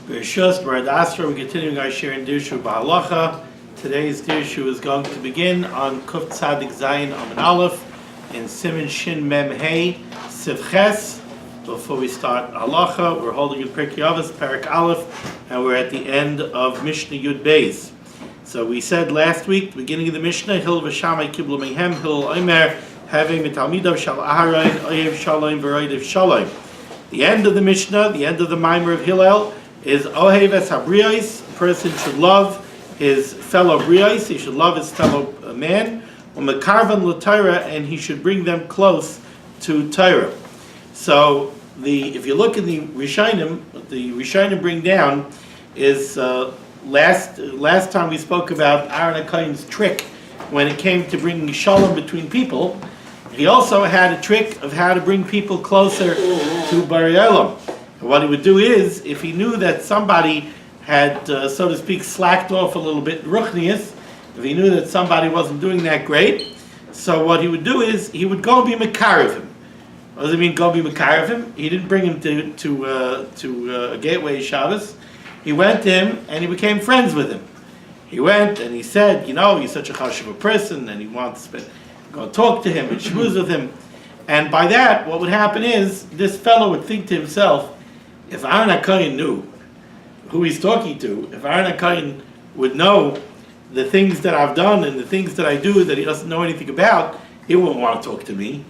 Rishus Baradasra, we're continuing our share in Dirshu Ba'alacha. Today's Dirshu is going to begin on Kuf Tzadik Zayin Amin Aleph in Siman Shin Mem Hey Siv Ches. Before we start Halacha, we're holding in Pirkei Avos, Parak Aleph, and we're at the end of Mishnah Yud Beis. So we said last week, the beginning of the Mishnah, Hil v'Shamai Kiblu Mehem, Hil Omer, Having Mitalmidav Shal Aharon, Oyev Shalom, V'Roidev Shalom. The end of the Mishnah, the end of the Maimer of Hillel, is Ohev es Habriyos. A person should love his fellow Briyos, he should love his fellow man, Umekarvan l'Torah, and he should bring them close to Torah. So, if you look in the Rishonim bring down is last time we spoke about Aaron HaKohen's trick when it came to bringing shalom between people. He also had a trick of how to bring people closer to Bari Olam. What he would do is, if he knew that somebody had, so to speak, slacked off a little bit, ruchnius, if he knew that somebody wasn't doing that great, so what he would do is, he would go and be mekarev him. What does it mean, go be mekarev him? He didn't bring him to a gateway Shabbos. He went to him and he became friends with him. He went and he said, he's such a chashuv person, and he wants to go talk to him and shmooze with him. And by that, what would happen is, this fellow would think to himself, if Aaron HaKohen knew who he's talking to, if Aaron HaKohen would know the things that I've done and the things that I do that he doesn't know anything about, he wouldn't want to talk to me.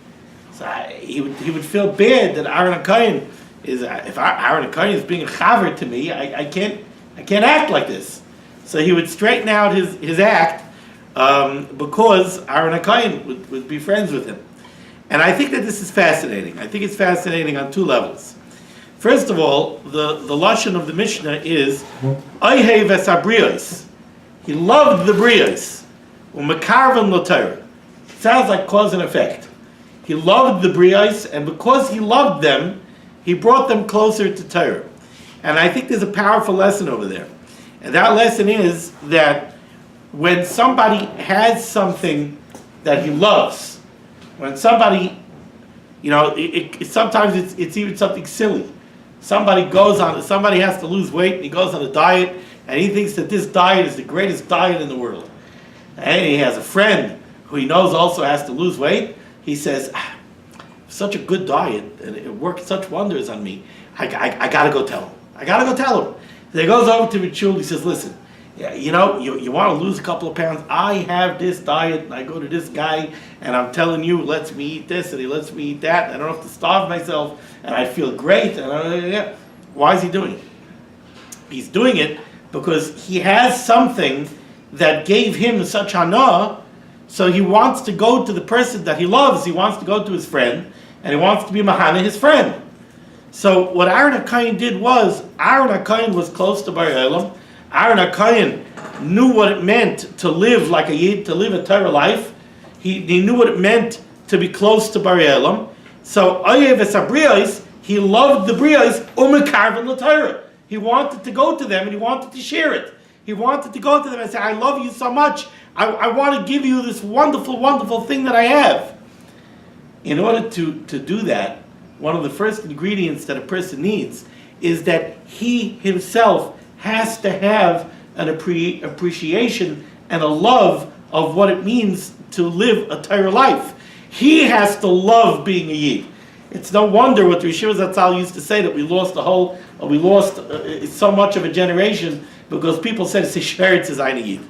So he would feel bad that Aaron HaKohen is, if Aaron HaKohen is being a chaver to me, I can't act like this. So he would straighten out his act because Aaron HaKohen would be friends with him. And I think that this is fascinating. I think it's fascinating on two levels. First of all, the lashon of the Mishnah is Ohev es Habriyos. He loved the Briyos. Umekarvan l'Torah. Sounds like cause and effect. He loved the Briyos, and because he loved them, he brought them closer to Torah. And I think there's a powerful lesson over there. And that lesson is that when somebody has something that he loves, when somebody, sometimes it's even something silly. Somebody has to lose weight, and he goes on a diet, and he thinks that this diet is the greatest diet in the world. And he has a friend who he knows also has to lose weight. He says, such a good diet, and it worked such wonders on me. I gotta go tell him. So he goes over to Mitchell, he says, listen, you want to lose a couple of pounds? I have this diet, and I go to this guy, and I'm telling you, lets me eat this, and he lets me eat that, and I don't have to starve myself, and I feel great. Why is he doing it? He's doing it because he has something that gave him such hana, so he wants to go to the person that he loves, he wants to go to his friend, and he wants to be mahana his friend. So what Aaron HaKohen did was, Aaron HaKohen was close to Bari Olam. Aaron HaKohen knew what it meant to live like a Yid, to live a Torah life. He knew what it meant to be close to Bari Olam. So Oyev es Habriyos, he loved the Briyos, Umekarvan l'Torah. He wanted to go to them and he wanted to share it. He wanted to go to them and say, I love you so much. I want to give you this wonderful, wonderful thing that I have. In order to do that, one of the first ingredients that a person needs is that he himself has to have an appreciation and a love of what it means to live a Torah life. He has to love being a Yid. It's no wonder what the Yeshiva Zatzal used to say, that we lost so much of a generation because people said it's a shveritz is ein Yid.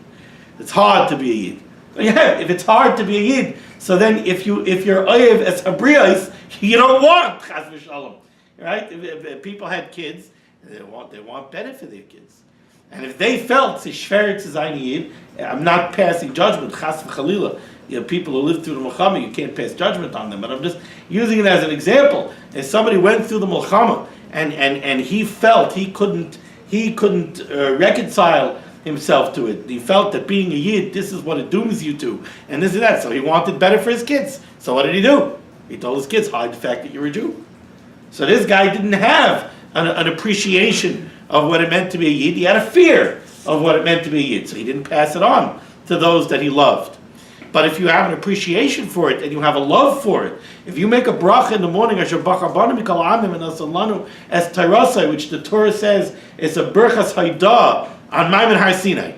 It's hard to be a Yid. Yeah, if it's hard to be a Yid, so then if you're Oyev es Habriyos, you don't want Chas v'Shalom, right? If people had kids, they want better for their kids. And if they felt shveritz is ein Yid, I'm not passing judgment, Chas v'Chalila. People who live through the Milchama, you can't pass judgment on them. But I'm just using it as an example. If somebody went through the Milchama and he felt he couldn't reconcile himself to it. He felt that being a Yid, this is what it dooms you to, and this and that. So he wanted better for his kids. So what did he do? He told his kids, hide the fact that you're a Jew. So this guy didn't have an appreciation of what it meant to be a Yid. He had a fear of what it meant to be a Yid. So he didn't pass it on to those that he loved. But if you have an appreciation for it and you have a love for it, if you make a bracha in the morning, as Tairasai, which the Torah says is a berchas haidah on Maimon Har Sinai.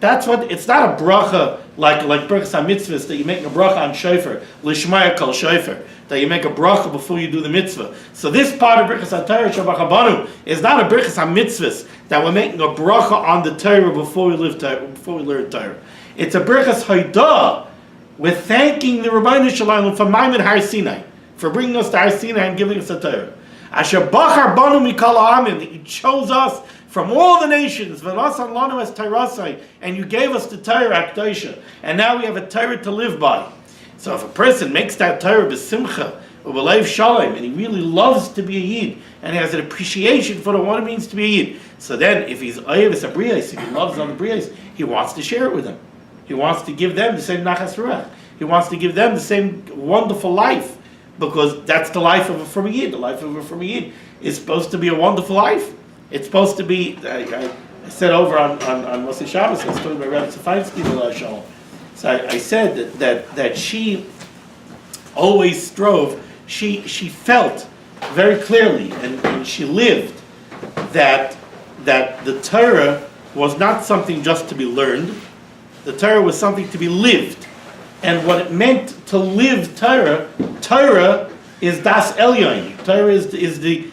That's what, it's not a bracha like berchas ha-mitzvahs that you make a bracha on shofar, lishmaya kol shofar, that you make a bracha before you do the mitzvah. So this part of berchas ha-Torah shabachabanu is not a berchas ha-mitzvahs that we're making a bracha on the Torah before we learn Torah. It's a berchas haidah. We're thanking the Rabbeinu Shalom for Maimon Har Sinai, for bringing us to Har Sinai and giving us a Torah. Asher bachar banu mikol ha'amim, that you chose us from all the nations, v'nasan lanu es Tairasai, and you gave us the Torah Akdosha, and now we have a Torah to live by. So if a person makes that Torah b'simcha, or b'leiv shalom, and he really loves to be a Yid, and he has an appreciation for what it means to be a Yid, so then if he's oyeves abriyos, if he loves other briyos, he wants to share it with them. He wants to give them the same nachas ruach. He wants to give them the same wonderful life, because that's the life of a from a Yid. The life of a from a Yid is supposed to be a wonderful life. It's supposed to be. I said over on Moshe Shabbos, I was talking about Rabbi Safainsky the last show. So I said that she always strove. She felt very clearly, and she lived that the Torah was not something just to be learned. The Torah was something to be lived. And what it meant to live Torah is das elyon. Torah is the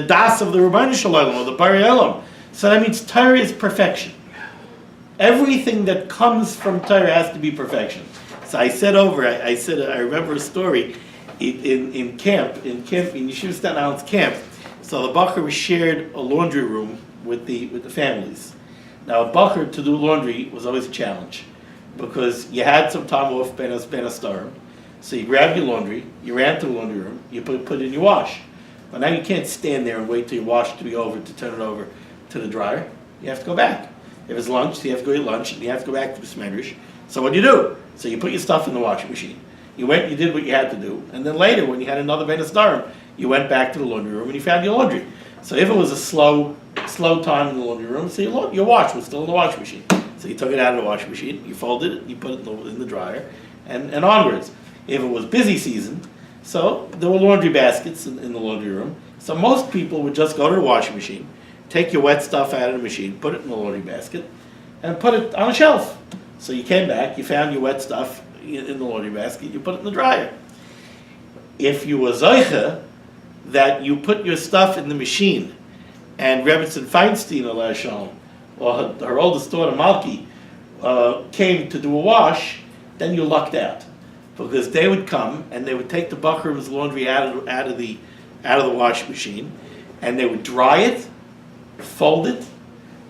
das of the Rabbeinu Shalom, or the Bari Elam. So that means Torah is perfection. Everything that comes from Torah has to be perfection. So I remember a story in camp, in Yeshiva Staten Island's camp. So the Bacher shared a laundry room with the families. Now, a bacher to do laundry was always a challenge, because you had some time off ben astarim. So you grabbed your laundry, you ran to the laundry room, you put it in your wash. But now you can't stand there and wait till your wash to be over to turn it over to the dryer. You have to go back. If it's lunch, so you have to go eat lunch, and you have to go back to the smedrish. So what do you do? So you put your stuff in the washing machine. You went, you did what you had to do, and then later, when you had another ben astarim, you went back to the laundry room and you found your laundry. So if it was a slow time in the laundry room, so your wash was still in the washing machine. So you took it out of the washing machine, you folded it, you put it in the dryer, and onwards. If it was busy season, so there were laundry baskets in the laundry room. So most people would just go to the washing machine, take your wet stuff out of the machine, put it in the laundry basket, and put it on a shelf. So you came back, you found your wet stuff in the laundry basket, you put it in the dryer. If you were Zoicha, that you put your stuff in the machine, and Rebbetzin Feinstein, or her oldest daughter Malki, came to do a wash, then you lucked out, because they would come and they would take the Bacher's laundry out of the washing machine, and they would dry it, fold it,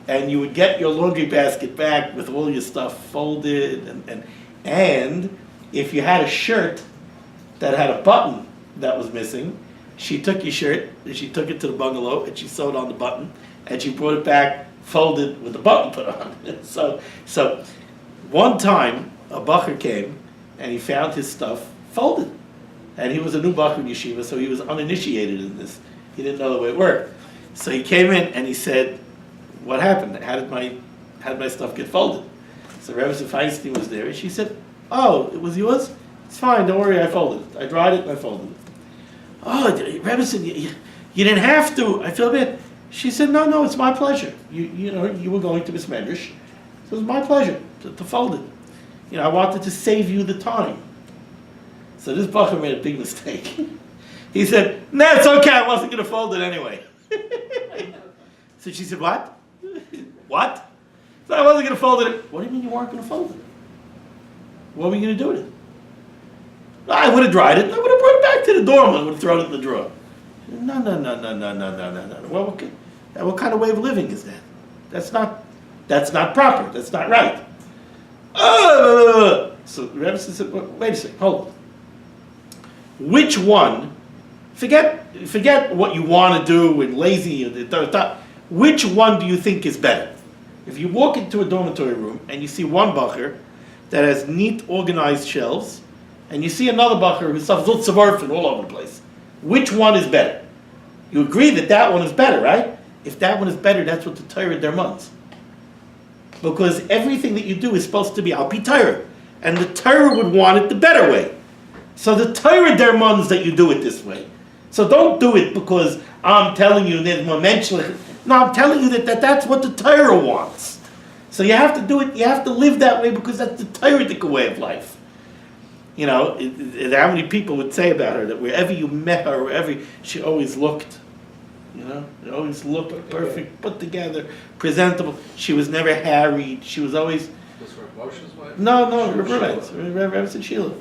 and you would get your laundry basket back with all your stuff folded, and if you had a shirt that had a button that was missing, she took your shirt and she took it to the bungalow and she sewed on the button and she brought it back folded with the button put on. So one time a bacher came and he found his stuff folded, and he was a new bacher in yeshiva, so he was uninitiated in this. He didn't know the way it worked. So he came in and he said, "What happened? How did my stuff get folded?" So Rebbe Feinstein was there and she said, "Oh, it was yours? It's fine, don't worry, I folded it. I dried it and I folded it." "Oh, Rebbe said, you didn't have to. I feel bad." She said, No, it's my pleasure. You were going to Miss Medrash. So it was my pleasure to fold it. I wanted to save you the time. So this bacher made a big mistake. He said, "No, it's okay, I wasn't going to fold it anyway." So she said, "What? What?" So I wasn't going to fold it. "What do you mean you weren't going to fold it? What were you going to do with it?" "I would have dried it. I would have brought it back to the dorm and would have thrown it in the drawer." No. Well, what kind of way of living is that? That's not proper. That's not right. So the Rebbe said, "Wait a second, hold on. Which one? Forget what you want to do and lazy. Which one do you think is better? If you walk into a dormitory room and you see one bacher that has neat, organized shelves, and you see another bacher who suffers all over the place, which one is better? You agree that that one is better, right? If that one is better, that's what the Torah demands. Because everything that you do is supposed to be al pi Torah, and the Torah would want it the better way. So the Torah demands that you do it this way. So don't do it because I'm telling you there's more menschlich. No, I'm telling you that's what the Torah wants. So you have to do it. You have to live that way because that's the Torah way of life. You know, how many people would say about her that wherever you met her, she always looked. You know, she always looked perfect, put together, presentable. She was never harried. She was always. Was her Moshe's wife? No, Rebbe said Sheila.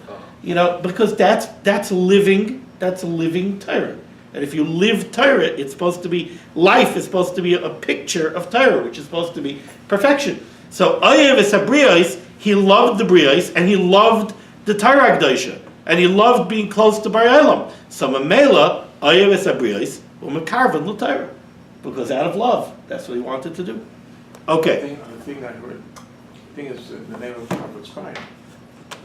You know, because that's living Torah. And if you live Torah, it's supposed to be life. Is supposed to be a picture of Torah, which is supposed to be perfection. So Oyev Esabrios, he loved the Brios, and he loved the Torah Kedosha, and he loved being close to Bar Elam. So Mamela Oyev Esabrios u'mekarvan l'Torah, because out of love, that's what he wanted to do. Okay. The thing I heard, the thing is in the name of Prophet Chaim.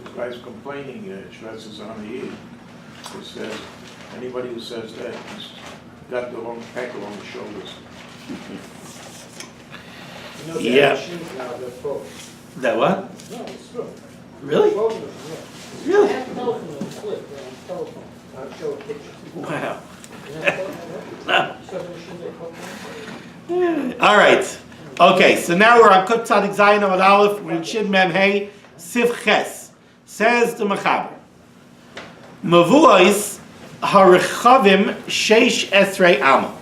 This guy's complaining, Shvets on the Yid. It says, anybody who says that, he's got the wrong tackle on his shoulders. You know, Yeah. they're both. That what? No, it's true. Really? Both of them, yeah. Really? I have both of them clipped on telephone. I'll show a picture. Wow. You know, so the machine they put All right. Okay, so now we're on Kut Tzadik Zayin Amud Aleph. We're in Shin Mem Hey Sif Ches. Says the Mechaber. Mavuos harichavim sheish esrei amma.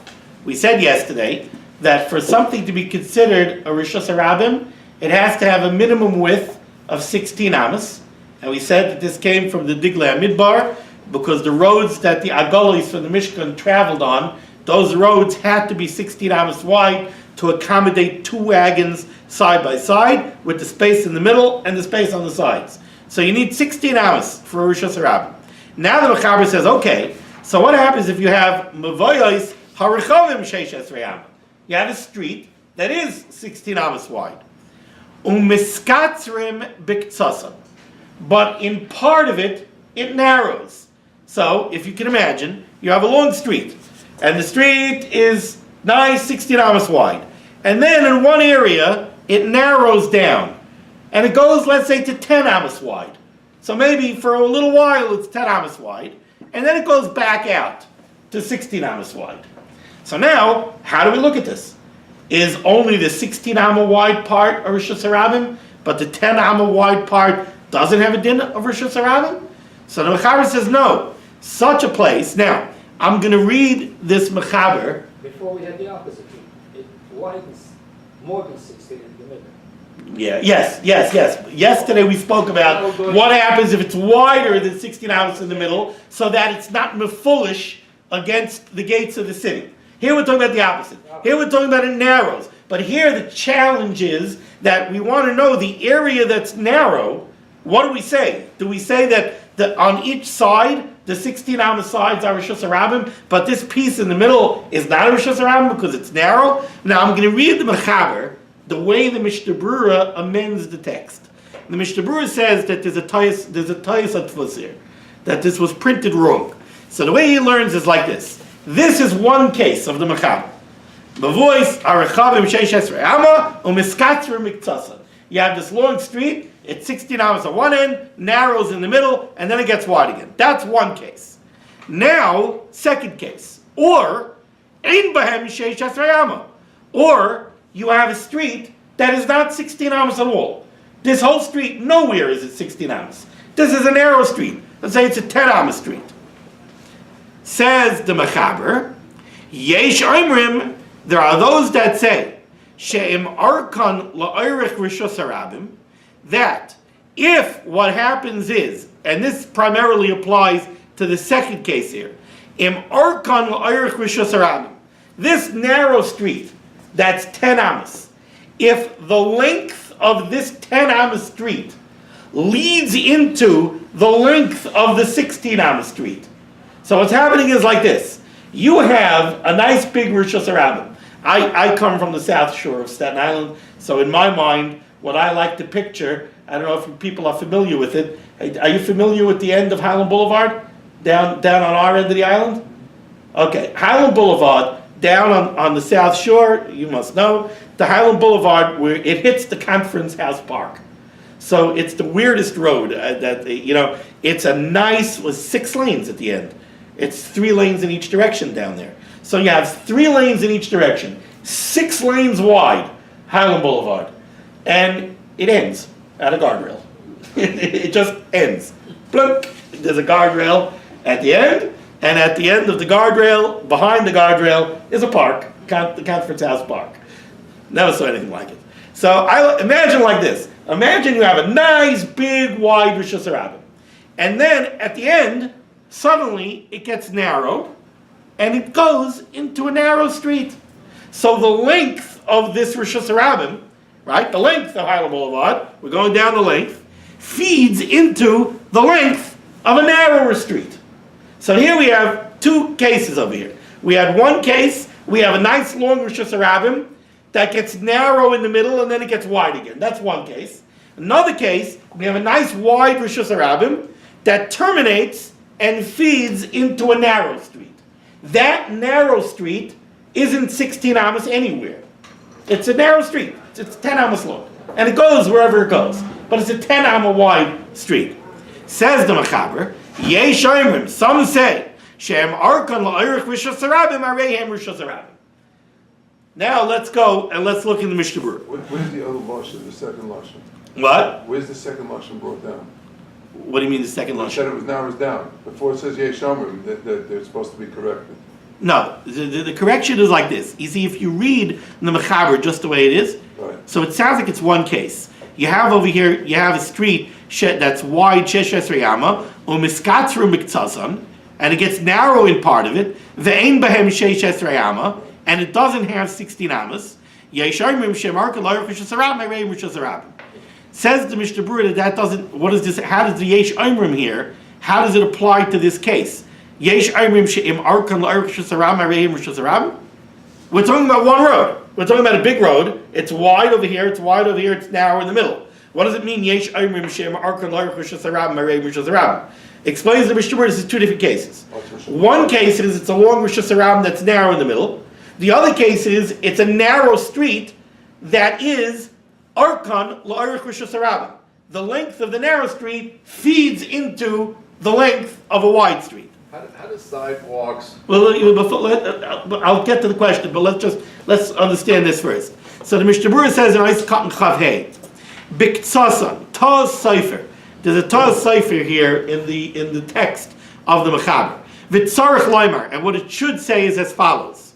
We said yesterday that for something to be considered a rishus harabim, it has to have a minimum width of 16 amos. And we said that this came from the Diglei Midbar, because the roads that the Agolis from the Mishkan traveled on, those roads had to be 16 amos wide to accommodate two wagons side by side, with the space in the middle and the space on the sides. So you need 16 amos for a rishus harabim. Now the Mechaber says, okay, so what happens if you have Mavoyos Harichavim Sheish Esrei Amma? You have a street that is 16 amos wide. Umiskatzrim Biktsasa. But in part of it, it narrows. So, if you can imagine, you have a long street, and the street is nice 16 amos wide. And then in one area, it narrows down. And it goes, let's say, to 10 amos wide. So maybe for a little while it's 10 amos wide, and then it goes back out to 16 amos wide. So now, how do we look at this? Is only the 16 amma wide part of Rishus Harabim, but the 10 amma wide part doesn't have a din of Rishus Harabim? So the Mechaber says no. Such a place. Now, I'm going to read this Mechaber. Before we had the opposite. It widens more than 16 in the middle. Yeah, yes. Yesterday we spoke about what happens if it's wider than 16 amos in the middle, so that it's not mefulish against the gates of the city. Here we're talking about the opposite. Here we're talking about it narrows. But here the challenge is that we want to know the area that's narrow. What do we say? Do we say that on each side, the 16 amos sides are Rishus Harabim, but this piece in the middle is not a Rishus Harabim because it's narrow? Now I'm going to read the Mechaber the way the Mishnah Berurah amends the text. The Mishnah Berurah says that there's a Tayas Atvus here, that this was printed wrong. So the way he learns is like this. This is one case of the Mechaber. B'vois arachavim sheish esrei amma umiskatzrim miktsasa. You have this long street, it's 16 amos on one end, narrows in the middle, and then it gets wide again. That's one case. Now, second case. Or, ein bahem sheish esrei amma. Or, you have a street that is not 16 amos at all. This whole street, nowhere is it 16 amos. This is a narrow street. Let's say it's a 10 amos street. Says the Mechaber, Yesh Oimrim, there are those that say, She'im Arkan La'irich Rishus Harabim, that if what happens is, and this primarily applies to the second case here, Im Arkan La'irich Rishus Harabim, this narrow street, that's 10 amos. If the length of this 10 amos street leads into the length of the 16 amos street. So what's happening is like this. You have a nice big Rishus Harabim. I come from the South Shore of Staten Island, So in my mind, what I like to picture, I don't know if people are familiar with it. Are you familiar with the end of Highland Boulevard? Down on our end of the island? Okay, Highland Boulevard, down on the South Shore, you must know, the Highland Boulevard where it hits the Conference House Park. So it's the weirdest road it's a nice, with 6 lanes at the end. It's 3 lanes in each direction down there. So you have 3 lanes in each direction, 6 lanes wide, Highland Boulevard. And it ends at a guardrail. It just ends. Blunk, there's a guardrail at the end, and at the end of the guardrail, behind the guardrail, is a park, the Conference House Park. Never saw anything like it. So I imagine like this. Imagine you have a nice, big, wide Rosh Hashanah. And then at the end, suddenly it gets narrow, and it goes into a narrow street. So the length of this Rosh Hashanah, right, the length of Highland Boulevard, we're going down the length, feeds into the length of a narrower street. So here we have 2 cases over here. We had one case, we have a nice long Rosh Hashanah that gets narrow in the middle and then it gets wide again. That's one case. Another case, we have a nice wide Rosh Hashanah that terminates and feeds into a narrow street. That narrow street isn't 16 amos anywhere. It's a narrow street. It's 10 amos long. And it goes wherever it goes. But it's a 10 amos wide street. Says the Mechaber, Yesh Omrim, some say, Shem Arkan La'irich Rosh Hashanah Areihem Rosh Hashanah. Now let's go and let's look in the Mishnah Berurah. Where's the other lashon, the second lashon? What? Where's the second lashon brought down? What do you mean the second You said lashon? it was narrowed down. Before it says Yesh Omrim, that they're supposed to be corrected. No, the correction is like this. You see, if you read the Mechaber just the way it is, Right. so it sounds like it's one case. You have over here, you have a street that's wide, Shesh Esrei Amma, Umiskatzru Miktsazan, and it gets narrow in part of it, Ve'ein Behem Shesh Esrei Amma, and it doesn't have 16 amos. Yesh Omrim Shemar Kalayr Rosh Hashanah Areihem Rosh Hashanah. Says the Mishnah Berurah that doesn't, what is this, how does the Yesh Omrim here, how does it apply to this case? Yesh Omrim She'im Arkan Rosh Hashanah Areihem Rosh Hashanah. We're talking about one road. We're talking about a big road. It's wide over here, it's wide over here, it's narrow in the middle. What does it mean? Yesh Omrim She'im Arkan Rosh Hashanah Areihem Rosh Hashanah. Explains the Mishnah Berurah this is 2 different cases. One case is it's a long Rosh Hashanah that's narrow in the middle. The other case is it's a narrow street that is Arkan La'arich Rosh Hashanah. The length of the narrow street feeds into the length of a wide street. How do sidewalks? Well, I'll get to the question, but let's understand this first. So the Mishnah Berurah says in Eis Katan Chav Hey, Biktsasan, Taz Seifer. There's a Taz Seifer here in the text of the Mechaber. V'tzarech Loimar, and what it should say is as follows: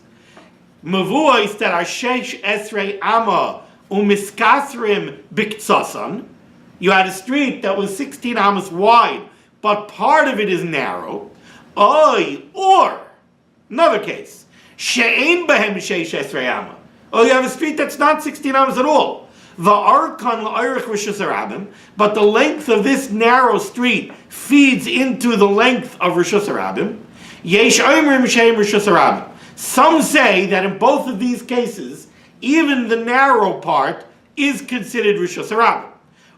Mavuos that are Shesh Esrei Amma Umiskasrim Biktsasan. You had a street that was 16 amos wide, but part of it is narrow. Or another case, she'ein behem sheish esrei amma. You have a street that's not 16 amos at all. Va'arkan la'irich Rosh Hashanah, but the length of this narrow street feeds into the length of Rosh Hashanah. Yesh omrim she'em Rosh Hashanah. Some say that in both of these cases, even the narrow part is considered Rosh Hashanah.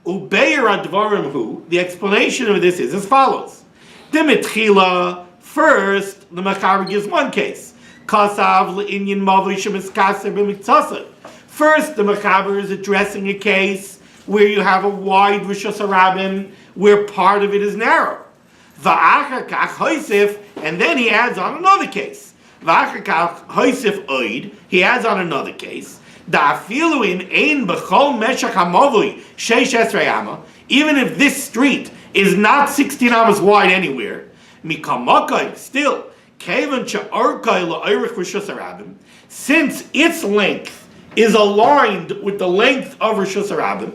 Ubeir advarim hu. The explanation of this is as follows: Dimitchila. First, the Mechaber gives one case. Kasav le'inyan mavli shemiskaser b'miktsaser. First, the Mechaber is addressing a case where you have a wide Rosh Hashanah where part of it is narrow. Va'achar kach hoisif, and then he adds on another case. Va'achar kach hoisif oid, he adds on another case. Da'afilu im ein b'chol meshach hamavli sheish esrei amma, even if this street is not 16 amos wide anywhere, Mikamakai, still, since its length is aligned with the length of Rosh Hashanah,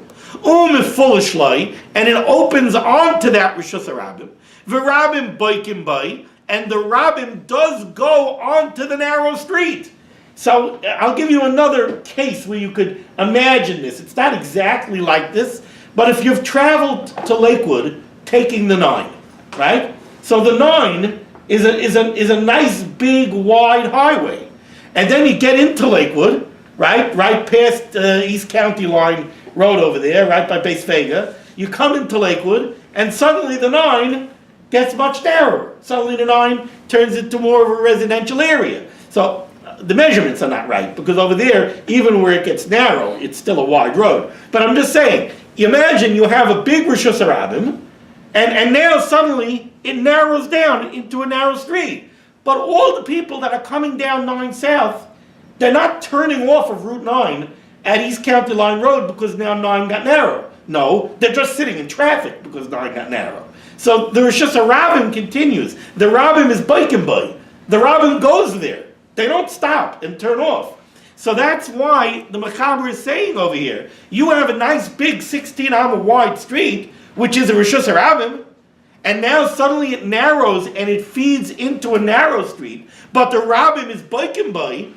and it opens onto that Rosh Hashanah, v'rabim baikim bay, and the rabim does go onto the narrow street. So I'll give you another case where you could imagine this. It's not exactly like this, but if you've traveled to Lakewood taking the 9, right? So the 9 is a nice big wide highway, and then you get into Lakewood, right past East County Line Road over there, right by Base Vega. You come into Lakewood, and suddenly the 9 gets much narrower. Suddenly the 9 turns into more of a residential area. So the measurements are not right, because over there, even where it gets narrow, it's still a wide road. But I'm just saying, imagine you have a big Rishus Harabim, and now suddenly it narrows down into a narrow street. But all the people that are coming down 9 South, they're not turning off of Route 9 at East County Line Road because now 9 got narrow. No, they're just sitting in traffic because 9 got narrow. So the Rishus Harabim continues. The Rabim is biking by. The Rabim goes there. They don't stop and turn off. So that's why the Mechaber is saying over here, you have a nice big 16-hour wide street, which is a Rishus Harabim, and now suddenly it narrows and it feeds into a narrow street. But the Rabim is biking by.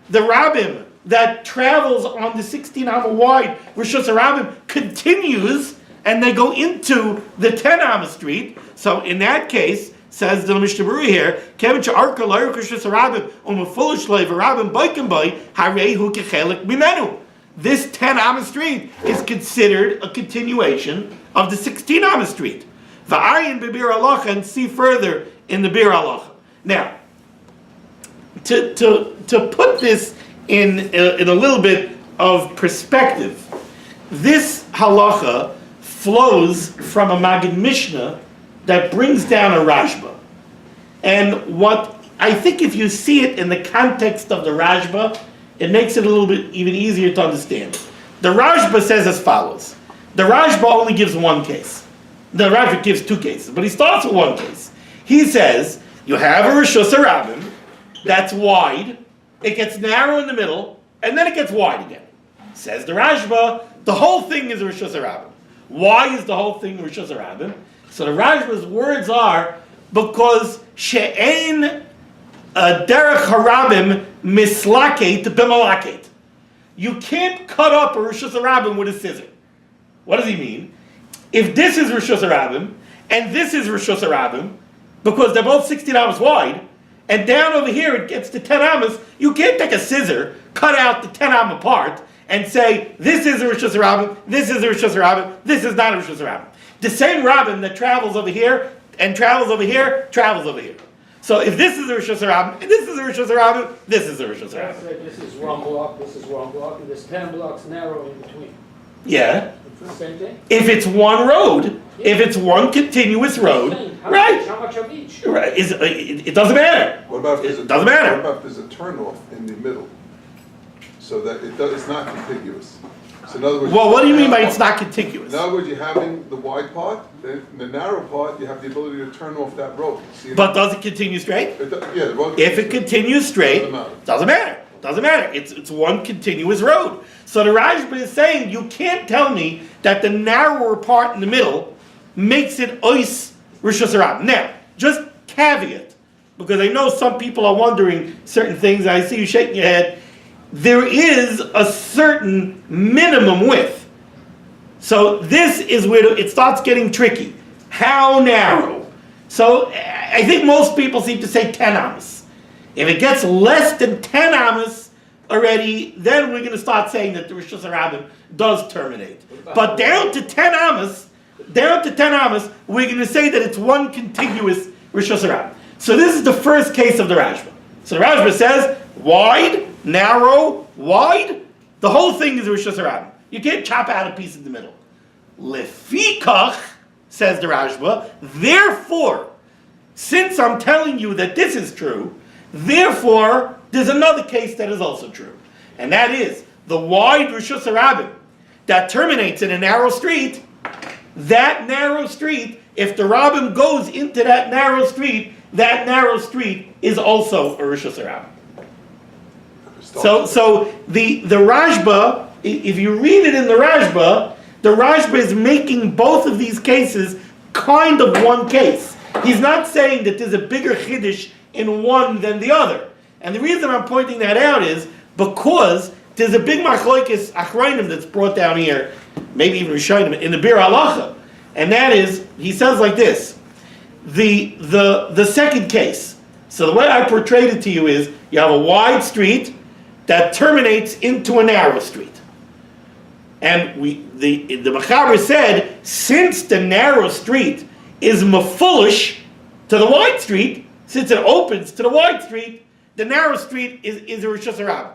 The Rabim that travels on the 16-hour wide Rishus Harabim continues, and they go into the 10-hour street. So in that case, says the Mishnah Berurah here, Kevin Arka Lairuk Rishus Harabim Umafulish Leiv Harabim Biking by Harehu Kechelik Mimenu. This 10-hour street is considered a continuation of the 16-hour street. Va'ayin b'bir halacha, and see further in the bir halacha. Now, to put this in a little bit of perspective, this halacha flows from a Maggid Mishnah that brings down a Rashba. And what I think, if you see it in the context of the Rashba, it makes it a little bit even easier to understand. The Rashba says as follows. The Rashba only gives one case. The Rashba gives 2 cases, but he starts with one case. He says, you have a Rishus Harabim that's wide, it gets narrow in the middle, and then it gets wide again. Says the Rashba, the whole thing is a Rishus Harabim. Why is the whole thing a Rishus Harabim? So the Rashba's words are, because she'ein derech harabim mislaket b'malaket. You can't cut up a Rishus Harabim with a scissor. What does he mean? If this is Rishus Harabim, and this is Rishus Harabim, because they're both 16 amos wide, and down over here it gets to 10 amos, you can't take a scissor, cut out the 10 amma part, and say, this is a Rishus Harabim, this is a Rishus Harabim, this is not a Rishus Harabim. The same Rabim that travels over here, and travels over here, travels over here. So if this is a Rishus Harabim, and this is a Rishus Harabim, this is a Rishus Harabim. This is one block, this is one block, and there's 10 blocks narrow in between. Yeah. It's the same thing? If it's one road, if it's one continuous road, right? How much of each? Right. It doesn't matter. What about if there's It doesn't matter. What about if there's a turnoff in the middle? So that it's not contiguous. So in other words. Well, what do you mean by it's not contiguous? In other words, you're having the wide part, then the narrow part, you have the ability to turn off that road. See, But does it continue straight? yeah, the road. If it continues straight, doesn't matter. Doesn't matter. It's one continuous road. So the Rashba is saying, you can't tell me that the narrower part in the middle makes it ois Rishus Harabim. Now, just caveat, because I know some people are wondering certain things. I see you shaking your head. There is a certain minimum width. So this is where it starts getting tricky. How narrow? So I think most people seem to say 10 amos. If it gets less than 10 amos already, then we're going to start saying that the Rishus Harabim does terminate. But down to 10 amos, we're going to say that it's one contiguous Rishus Harabim. So this is the first case of the Rashba. So the Rashba says, wide, narrow, wide, the whole thing is a Rishus Harabim. You can't chop out a piece in the middle. Lefikach, says the Rashba, therefore, since I'm telling you that this is true, therefore, there's another case that is also true. And that is, the wide Rishus Harabim that terminates in a narrow street, that narrow street, if the Rabim goes into that narrow street is also a Rishus Harabim. So the Rashba, if you read it in the Rashba is making both of these cases kind of one case. He's not saying that there's a bigger chiddush in one than the other. And the reason I'm pointing that out is because there's a big machlokes achrayim that's brought down here, maybe even Rishonim, in the Bir Halacha. And that is, he says like this, the second case. So the way I portrayed it to you is, you have a wide street that terminates into a narrow street. And the Mechaber said, since the narrow street is mafulish to the wide street, since it opens to the wide street, the narrow street is a Rishus Harabim.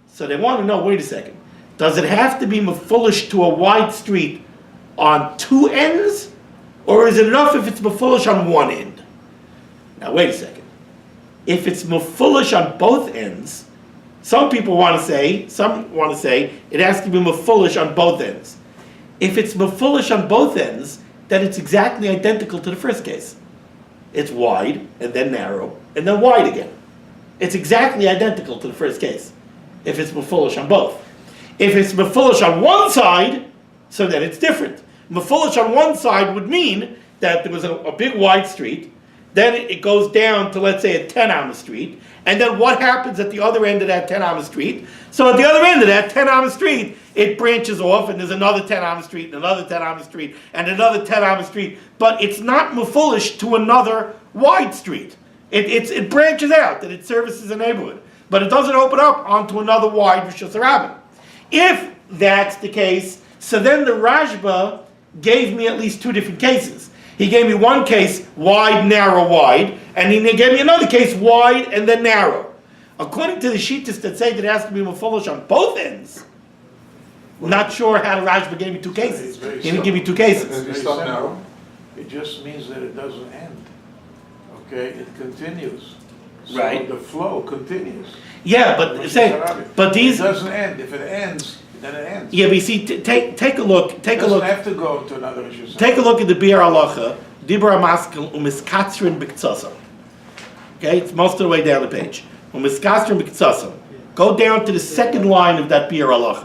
So they want to know, wait a second, does it have to be mafulish to a wide street on two ends? Or is it enough if it's mafulish on one end? Now wait a second. If it's mafulish on both ends, some want to say it has to be mafulish on both ends. If it's mafulish on both ends, then it's exactly identical to the first case. It's wide, and then narrow, and then wide again. It's exactly identical to the first case, if it's mafulish on both. If it's mafulish on one side, so then it's different. Mafulish on one side would mean that there was a big wide street, then it goes down to, let's say, a 10 amos street, and then what happens at the other end of that 10 amos street? So at the other end of that 10 amos street, it branches off, and there's another 10 amos street, and another 10 amos street, and another 10 amos street, but it's not mafulish to another wide street. It branches out, and it services a neighborhood, but it doesn't open up onto another wide Rishus Harabim. If that's the case, so then the Rashba gave me at least two different cases. He gave me one case, wide, narrow, wide, and he gave me another case, wide and then narrow. According to the Shittas that say that it has to be mafulish on both ends, I'm not sure how the Rashba gave me two cases. He didn't give me two cases. If you stop narrow, it just means that it doesn't end. Okay, it continues. So Right. the flow continues. Yeah, but these. It doesn't end. If it ends, then it ends. Yeah, but you see, take a look. Take a It look. doesn't have to go to another issue. Take a look at the Biur Halacha. Dibra Maskel umiskatzrin b'ktsasam. Okay, it's most of the way down the page. Umiskatzrin b'ktsasam. Go down to the second line of that Biur Halacha.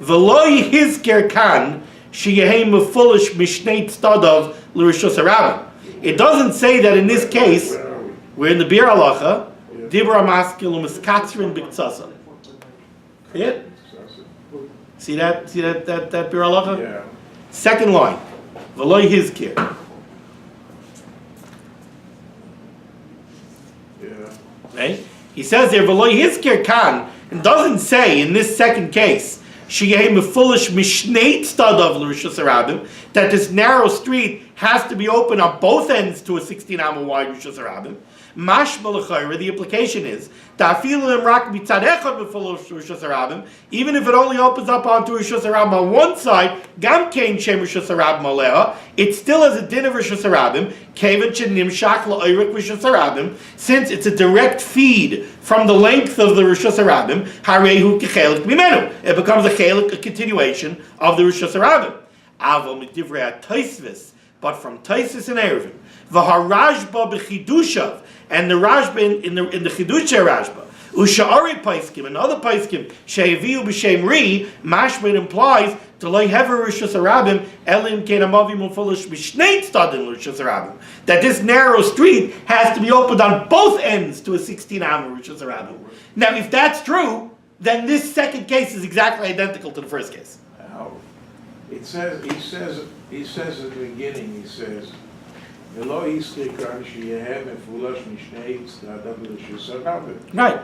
V'lo yihizker kan sheyehei mefulish mishnei tzadav l'rishus harabim. It doesn't say that in this case, we're in the Biur Halacha, Dibra Maskel umiskatzrin b'ktsasam. See it? See that Biur Halacha? Yeah. Second line. V'lo yihizker. Yeah. Right? He says there, "V'lo yizker kan," and doesn't say in this second case, "Sheyeh mefulish mishnei tzadav l'rishus harabim," that this narrow street has to be open on both ends to a 16 amma wide Rishus Harabim. Mashma l'chayra, the implication is that afilu imrak mitzad echad mefulish Rishus Harabim, even if it only opens up onto Rishus Harabim on one side, gam kein shem Rishus Harabim aleha, it still has a din of Rishus Harabim, kevan shenimshach la'oirik Rishus Harabim, since it's a direct feed from the length of the Rishus Harabim, harehu kechelik mimenu, it becomes a continuation of the Rishus Harabim. Avo midivrei Tosfos, but from Tosfos and Eruvin, v'harashba b'chidushav, and the Rashba in the Chidusha Rashba, usha'ari paiskim, and other paiskim, she'eviu b'shem ri, mashma implies to lay hever Rishus Harabim elim kein amavi mufulish mishnei tzadin Rishus Harabim, that this narrow street has to be opened on both ends to a 16 amma Rishus Harabim. Now, if that's true, then this second case is exactly identical to the first case. How? He says at the beginning, he says, "V'lo yizker kan sheyeh mefulish mishnei tzadav l'rishus harabim." Right.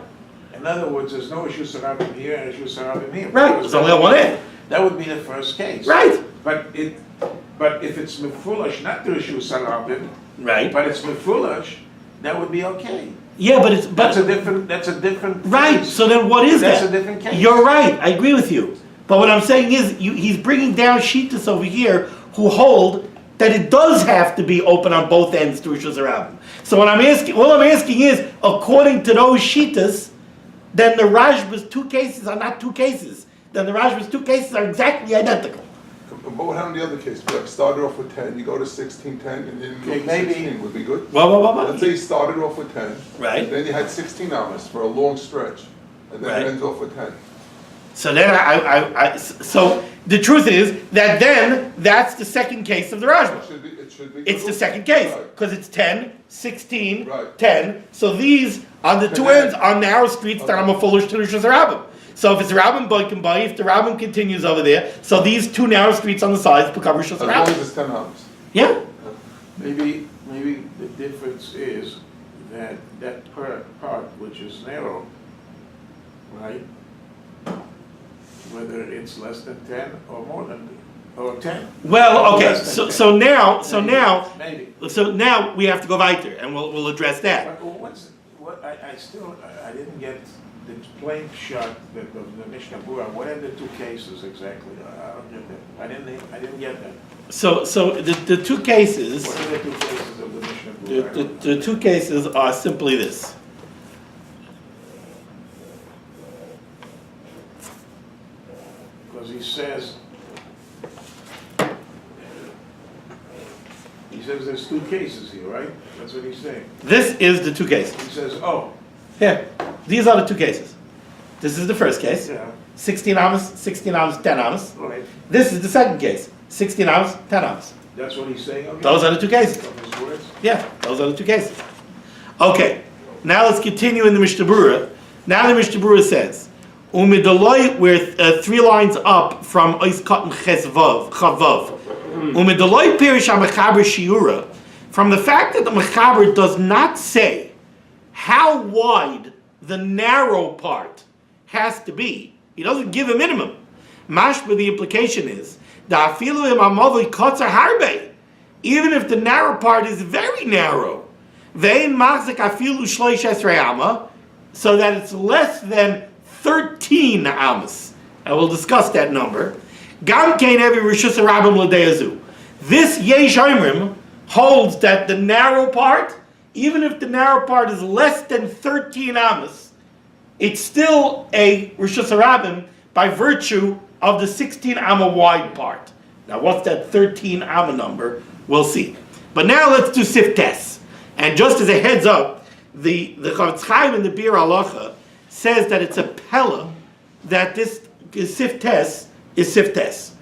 In other words, there's no Rishus Harabim here and Rishus Harabim here. Right. There's only one end. That would be the first case. Right. But if it's mefulish, not the Rishus Harabim, Right. but it's mefulish, that would be okay. Yeah, but That's a different. Right. case. So then, what is That's that? a different case. You're right. I agree with you. But what I'm saying is, he's bringing down Shittas over here who hold that it does have to be open on both ends to Rishus Harabim. So all I'm asking is, according to those Shittas, then the Rashba's two cases are not two cases. Then the Rashba's two cases are exactly identical. but what happened in the other case? Like started off with 10, you go to 16, 10, and then Okay, go to maybe- 16 would be good. Well. Let's say you started off with 10, Right. and then you had 16 amos for a long stretch, and then Right. it ends off with 10. So then so the truth is that then that's the second case of the Rashba. It should be. It's the second case, Right. because it's 10, 16, Right. 10. So these, on the two ends, are narrow streets that are foolish to Rishus Harabim. So if it's Rabbim Boikim Bai, if the Rabbim continues over there, so these two narrow streets on the sides become Rishus As long Harabim. as it's 10 amos. Yeah? Maybe the difference is that part which is narrow right? Whether it's less than 10 or more than, or 10. Well, okay, Less than 10. so Maybe. now we have to go weiter, and we'll address that. But I didn't get the plain shot of the Mishnah Berurah. What are the two cases exactly? I don't get that. I didn't get that. So the two cases, What are the two cases of the Mishnah Berurah? the two cases are simply this. Because he says there's two cases here, right? That's what he's saying. This is the two cases. He says, oh, Here, these are the two cases. This is the first case, yeah, 16 amos, 10 amos. right. This is the second case, 16 amos, 10 amos. That's what he's saying, okay? Those are the two cases. From his words? Yeah, those are the two cases. Okay, now let's continue in the Mishnah Berurah. Now the Mishnah Berurah says, Umidaloi, we're 3 lines up from Ois Katan Chavav. Umidaloi Pirish HaMechaber Shiura, from the fact that the Mechaber does not say how wide the narrow part has to be. He doesn't give a minimum. Mashba, the implication is, even if the narrow part is very narrow, so that it's less than 13 amos. I will discuss that number. This Yesh Omrim holds that the narrow part, even if the narrow part is less than 13 amos, it's still a Rishus Harabim by virtue of the 16 amma wide part. Now what's that 13 amma number? We'll see. But now let's do Siftes. And just as a heads up, the Chavetz Chaim in the Bir Halacha says that it's a pella that this Siftes is Siftes.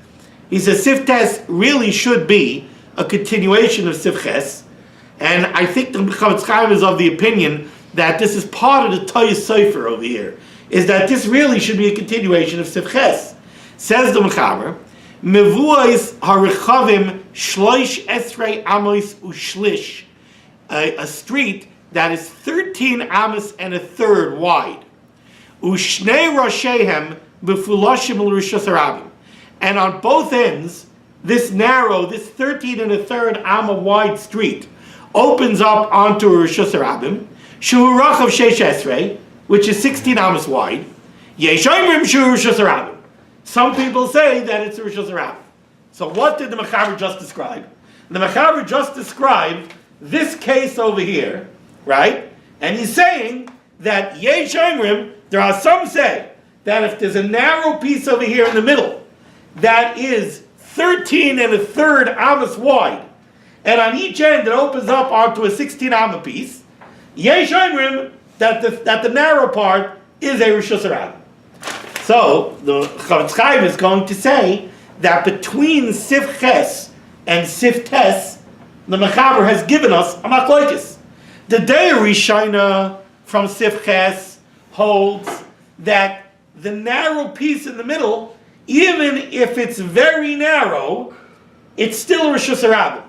He says Siftes really should be a continuation of Sifches. And I think the Chavetz Chaim is of the opinion that this is part of the Toyah Sefer over here, is that this really should be a continuation of Sifches. Says the Mechaber, Mevuais harichavim shloish esrei amos ushlish, a street that is 13 amos and a third wide. Ushnei roshehem befulashim l'rishus harabim, and on both ends, this narrow, this 13 and a third amma wide street opens up onto a rishus harabim, shu rachav sheish esrei, which is 16 amos wide. Yesh omrim shu rishus harabim. Some people say that it's a Rishus Harabim. So what did the Mechaber just describe? The Mechaber just described this case over here, right? And he's saying that Yesh Omrim, there are some say that if there's a narrow piece over here in the middle that is 13 and a third amos wide, and on each end it opens up onto a 16 amma piece, Yesh Omrim, that the narrow part is a Rishus Harabim. So the Chavetz Chaim is going to say that between Sifches and Siftes, the Mechaber has given us a machlokes. The Deir Rishona from Sifches holds that the narrow piece in the middle, even if it's very narrow, it's still a Rishus Harabim.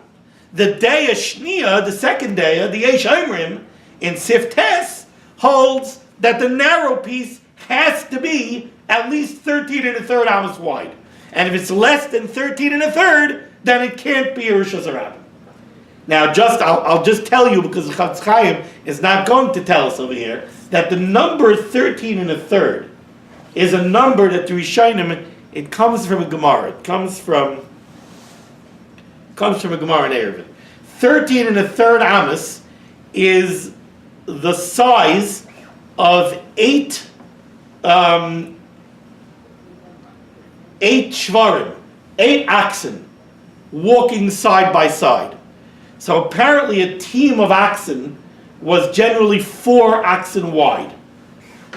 The Deir Shnia, the second Deir, the Yesh Omrim in Siftes, holds that the narrow piece has to be at least 13 and a third amos wide. And if it's less than 13 and a third, then it can't be a Rishus Harabim. Now, I'll just tell you, because the Chavetz Chaim is not going to tell us over here, that the number 13 and a third is a number that the Rishonim, it comes from a Gemara. It comes from a Gemara in Eruvin. 13 and a third amos is the size of 8 shvarim, 8 oxen, walking side by side. So apparently a team of oxen was generally 4 oxen wide.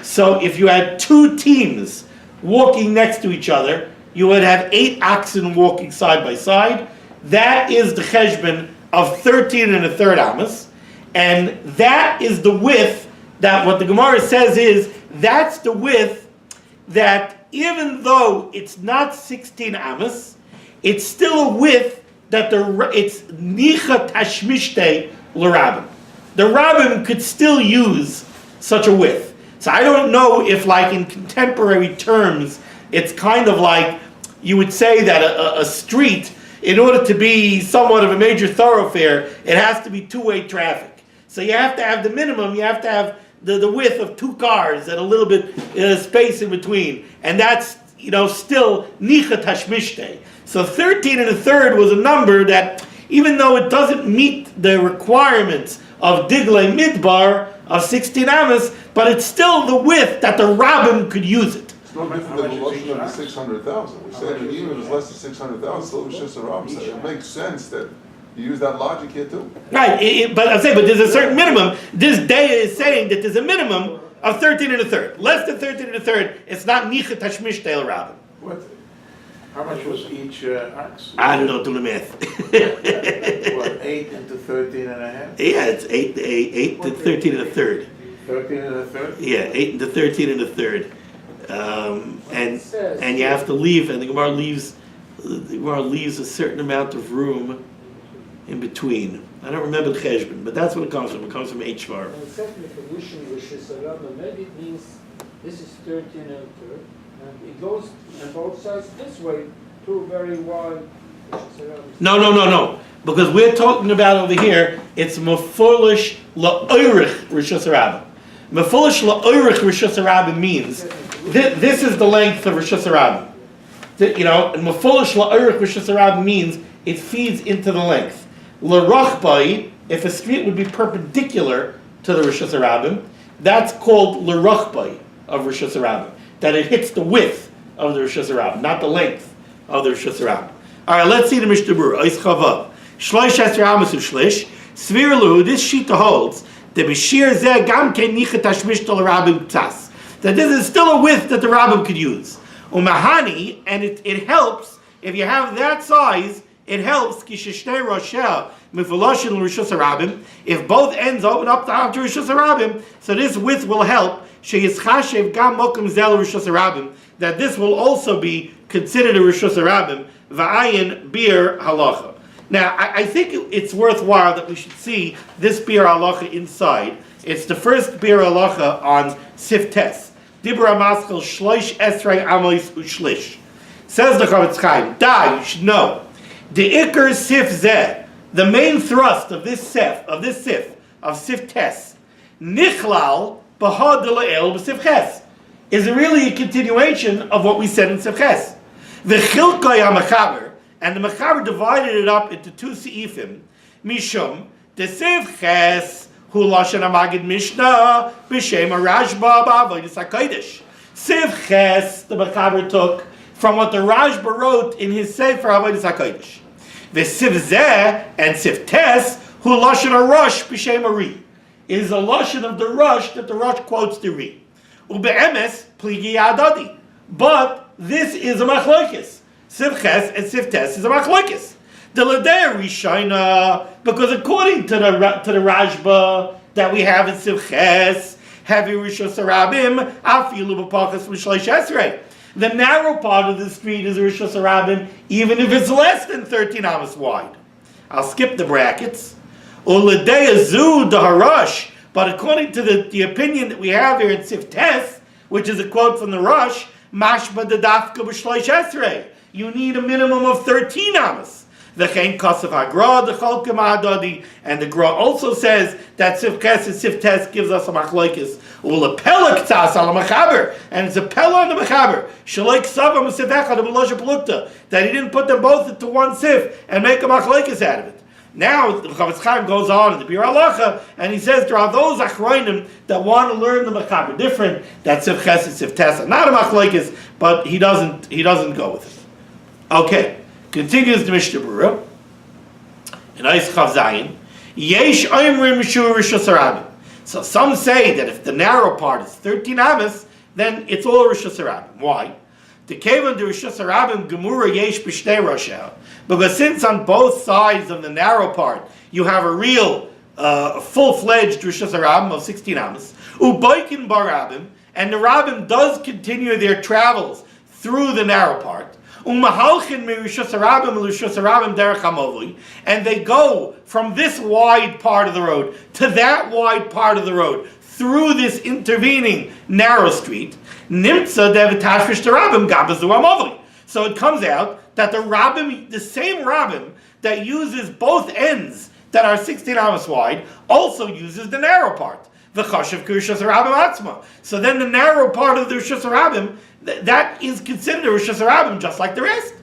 So if you had 2 teams walking next to each other, you would have 8 oxen walking side by side. That is the cheshbon of 13 and a third amos. And that is the width that what the Gemara says is, that's the width that even though it's not 16 amos, it's still a width that it's nicha tashmishte l'rabim. The rabbim could still use such a width. So I don't know if, like in contemporary terms, it's kind of like you would say that a street, in order to be somewhat of a major thoroughfare, it has to be two-way traffic. So you have to have the minimum, you have to have the width of two cars and a little bit space in between. And that's, still nicha tashmishte. So 13 and a third was a number that, even though it doesn't meet the requirements of diglei midbar of 16 amos, but it's still the width that the rabbim could use it. It's no different than the Lashon of the 600,000. We said that even if it's less than 600,000, still it's just a rabbim. So it makes sense that you use that logic here too. Right, but I'm saying, but there's a certain minimum. This day is saying that there's a minimum of 13 and a third. Less than 13 and a third, it's not nicha tashmish tel rabbim. What? How much was each ox? I don't know, do the math. What, 8 into 13 and a half? Yeah, it's 8 to 13 and a third. 13 and a third? Yeah, 8 into 13 and a third. And you have to leave, and the Gemara leaves a certain amount of room in between. I don't remember the cheshbon, but that's what it comes from. It comes from H-bar. And second condition, which is around, maybe it means this is 13 and a third, and it goes on both sides this way, two very wide. No. Because we're talking about over here, it's mefulish la'oirich rishus harabim. Mefulish la'oirich rishus harabim means this is the length of rishus harabim. And mefulish la'oirich rishus harabim means it feeds into the length. L'rachbai, if a street would be perpendicular to the rishus harabim, that's called l'rachbai of rishus harabim. That it hits the width of the rishus harabim, not the length of the rishus harabim. All right, let's see the Mishnah Berurah. Ois chavav. Shloish esrei amos u'shlish. Svir lu, this shita holds, the b'shir zeh gam ken nicha tashmish tol rabbim tzas. That this is still a width that the rabbim could use. Umahani, and it helps, if you have that size, it helps, ki sheshtei rosheh mifuloshin l'rishus harabim, if both ends open up to rishus harabim, so this width will help, sheyischashev gam mokum zel rishus harabim, that this will also be considered a rishus harabim, va'ayin bir halacha. Now, I think it's worthwhile that we should see this bir halacha inside. It's the first bir halacha on Siftes. Dibra maskel shloish esrei amos u'shlish. Says the Chavetz Chaim, you should know, the ikar sif zeh, the main thrust of this sif, of Siftes, nichlal b'ha de la'el b'sifches, is really a continuation of what we said in Sifches. The chilkoi ha'machaber, and the Mechaber divided it up into two seifim. Mishum, the Sifches, hu lashon hamagid Mishnah, b'shem Rashba ba'avodas hakodesh. Sifches, the Mechaber took from what the Rashba wrote in his Sefer avodas hakodesh. The Sifzeh and Siftes, hu lashon harosh b'shem Ari, is a lashon of the Rosh that the Rosh quotes the Ri. Ube'emes pligi adadi, but this is a machlokes. Sifches and Siftes is a machlokes. The Ladei Rishayna, because according to the Rashba that we have in Sifches, heavy rishus harabim, afilu b'pachas m'shleish esrei. The narrow part of the street is rishus harabim, even if it's less than 13 amos wide. I'll skip the brackets. Uladei azu daharash, but according to the opinion that we have here in Siftes, which is a quote from the Rosh, mashba dedafka b'shleish esrei. You need a minimum of 13 amos. V'chein kasav hagra decholkem ha'adadi, and the Gra also says that Sifches and Siftes gives us a machlokes. U'lepela k'tzas al mechaber, and it's a pella on the mechaber. Shaloi k'savam u'sifechad u'meloshe pelukta, that he didn't put them both into one sif and make a machlokes out of it. Now the Chavetz Chaim goes on in the Bir Halacha, and he says there are those achronim that want to learn the mechaber different. That Sifches and Siftes are not a machlokes, but he doesn't go with it. Okay, continues the Mishnah Berurah. In Eis Chav Zayin, Yesh Oimrim Mishur Rishus Harabim. So some say that if the narrow part is 13 amos, then it's all Rishus Harabim. Why? The Kevan de Rishus Harabim Gemura Yesh B'Shtei Rosheh. Because since on both sides of the narrow part you have a real full-fledged Rishus Harabim of 16 amos, Ubaykin Bar Rabim, and the Rabim does continue their travels through the narrow part. And they go from this wide part of the road to that wide part of the road through this intervening narrow street. Nimtza devitashvish derabim gabazu amavli. So it comes out that the same Rabbim that uses both ends that are 16 amos wide also uses the narrow part. The chashav kushas Rabbim atzma. So then the narrow part of the Rishus Rabbim, that is considered a Rishus Rabbim just like the rest.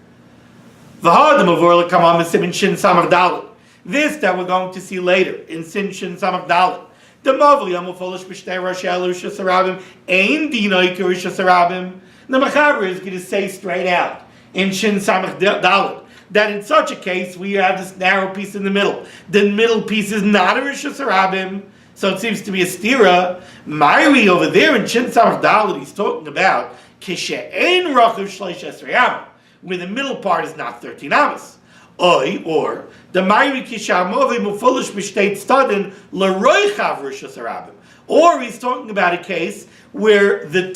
This that we're going to see later in Sin Shin Samach Dalet. The Mavli Amufolish B'Shtei Rashel Rishus Rabbim Ein Dinoi Rishus Rabbim. The Machaber is going to say straight out in Shin Samach Dalet that in such a case we have this narrow piece in the middle. The middle piece is not a Rishus Rabbim, so it seems to be a stira. Myri over there in Shin Samach Dalet, he's talking about Kishe'ein Rachav Shleish Esrei Amos, where the middle part is not 13 amos. Or the Myri Kishamove Mufolish B'Shtei Tzadin L'Roichav Rishus Rabbim. Or he's talking about a case where the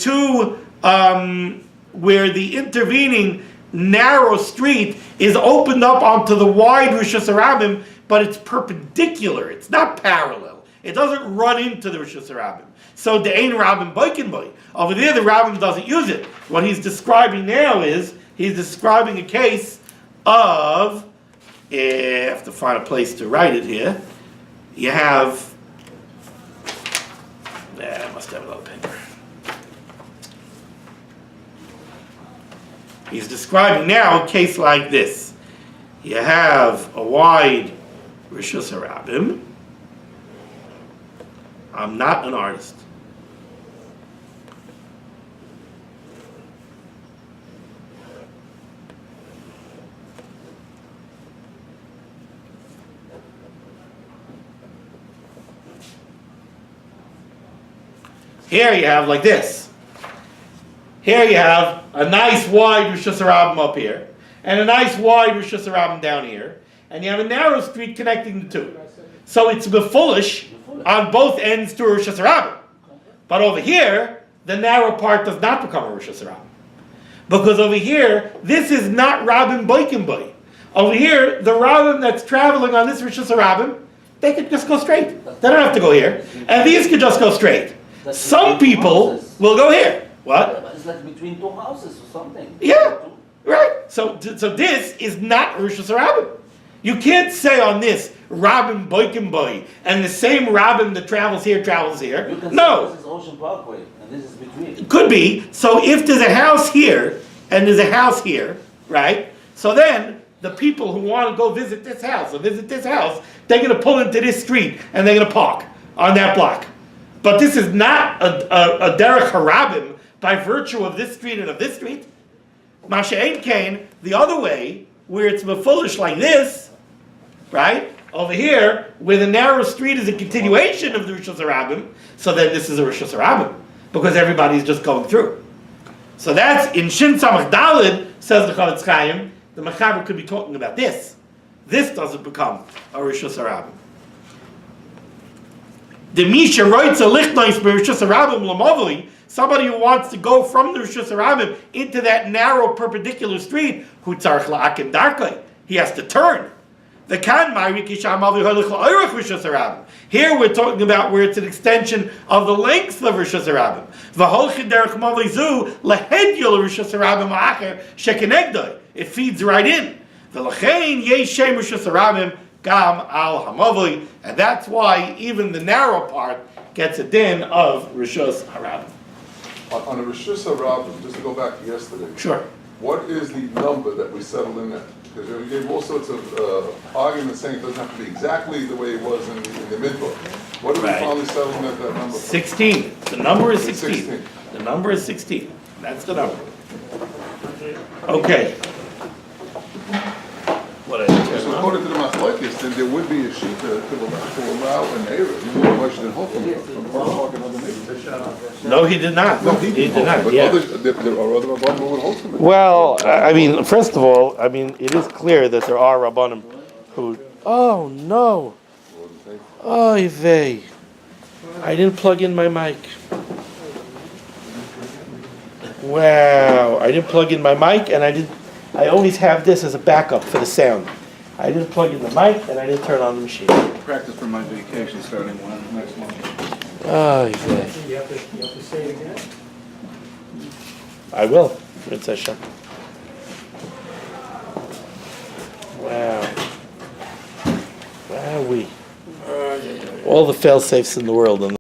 intervening narrow street is opened up onto the wide Rishus Rabbim, but it's perpendicular. It's not parallel. It doesn't run into the Rishus Rabbim. So the Ein Rabbim Boikin Boy. Over there, the Rabbim doesn't use it. What he's describing now is he's describing a case of. I have to find a place to write it here. You have. I must have another paper. He's describing now a case like this. You have a wide Rishus Rabbim. I'm not an artist. Here you have like this. Here you have a nice wide Rishus Rabbim up here, and a nice wide Rishus Rabbim down here, and you have a narrow street connecting the two. So it's befulish on both ends to a Rishus Rabbim. But over here, the narrow part does not become a Rishus Rabbim. Because over here, this is not Rabbim Boikin Boy. Over here, the Rabbim that's traveling on this Rishus Rabbim, they could just go straight. They don't have to go here. And these could just go straight. Some people will go here. What? It's like between two houses or something. Yeah, right. So this is not Rishus Rabbim. You can't say on this Rabbim Boikin Boy and the same Rabbim that travels here. You can say No. this is Ocean Parkway and this is between. It could be. So if there's a house here and there's a house here, right? So then the people who want to go visit this house or visit this house, they're going to pull into this street and they're going to park on that block. But this is not a derech harabim by virtue of this street and of this street. Masha Ein Kain, the other way, where it's foolish like this, right? Over here, where the narrow street is a continuation of the Rishus Harabim, so then this is a Rishus Harabim, because everybody's just going through. So that's, in Shin Samach Daled, says the Chavetz Chaim, the Machaber could be talking about this. This doesn't become a Rishus Harabim. The Misha writes a lichtnois b'Rishus Harabim l'mavli. Somebody who wants to go from the Rishus Harabim into that narrow perpendicular street, hu tzarich la'akim darkei. He has to turn. The kan ma'iri kisha mavli holich la'oirach Rishus Harabim. Here we're talking about where it's an extension of the length of Rishus Harabim. V'holchid derech mavli zu lehedyol Rishus Harabim ha'acher shekenegdoi. It feeds right in. V'lachein yesh shem Rishus Harabim Gam al Hamavli, and that's why even the narrow part gets a din of Rishus Harabim. On a Rishus Rabbim, just to go back to yesterday. Sure. What is the number that we settled in that? Because we gave all sorts of arguments saying it doesn't have to be exactly the way it was in the midbook. What did we finally settle in at that number? 16. The number is 16. 16. The number is 16. That's the number. Okay. What I So according to the Machlokes, then there would be a sheet to allow an error. You know, why should it hold from parking other neighbors? No, he did not. No, He did not. But Yeah. there are other Rabbanim who would hold from it. Well, I mean, first of all, I mean, it is clear that there are Rabbanim who. Oh no! Oy vey! I didn't plug in my mic. Wow! I didn't plug in my mic, and I always have this as a backup for the sound. I didn't plug in the mic, and I didn't turn on the machine. Practice for my vacation starting next month. Oh, yeah. You have to say it again. I will. It's Hashem. Wow. Wowee. All the fail safes in the world.